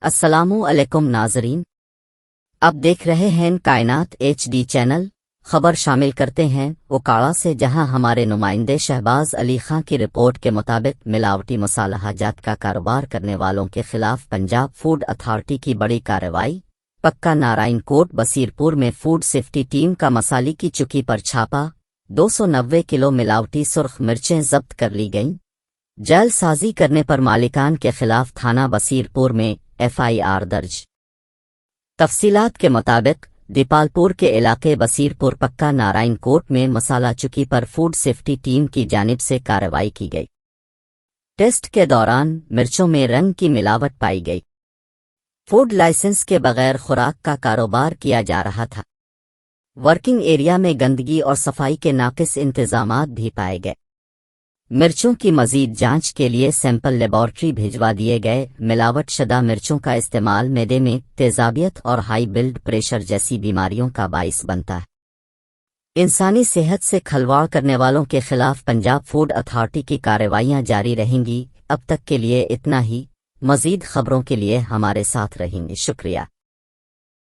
अस्सलामु अलैकुम नाजरीन, अब देख रहे हैं कायनात HD चैनल। खबर शामिल करते हैं ओकाड़ा से, जहां हमारे नुमाइंदे शहबाज अली खां की रिपोर्ट के मुताबिक मिलावटी मसाला जात का कारोबार करने वालों के खिलाफ पंजाब फूड अथॉरिटी की बड़ी कार्रवाई। पक्का नारायण कोट बसीरपुर में फूड सेफ्टी टीम का मसाले की चुकी पर छापा। 290 किलो मिलावटी सुर्ख मिर्चें जब्त कर ली गईं। जालसाजी करने पर मालिकान के खिलाफ थाना बसीरपुर में FIR दर्ज। तफसीलात के मुताबिक दीपालपुर के इलाके बसीरपुर पक्का नारायण कोट में मसाला चुकी पर फूड सेफ्टी टीम की जानिब से कार्रवाई की गई। टेस्ट के दौरान मिर्चों में रंग की मिलावट पाई गई। फूड लाइसेंस के बगैर खुराक का कारोबार किया जा रहा था। वर्किंग एरिया में गंदगी और सफाई के नाकिस इंतजामात भी पाए गए। मिर्चों की मजीद जांच के लिए सैंपल लेबॉर्ट्री भिजवा दिए गए। मिलावट शुदा मिर्चों का इस्तेमाल मैदे में तेजाबियत और हाई ब्लड प्रेशर जैसी बीमारियों का बाइस बनता है। इंसानी सेहत से खिलवाड़ करने वालों के खिलाफ पंजाब फूड अथॉरिटी की कार्रवाइयां जारी रहेंगी। अब तक के लिए इतना ही। मजीद खबरों के लिए हमारे साथ रहेंगे। शुक्रिया।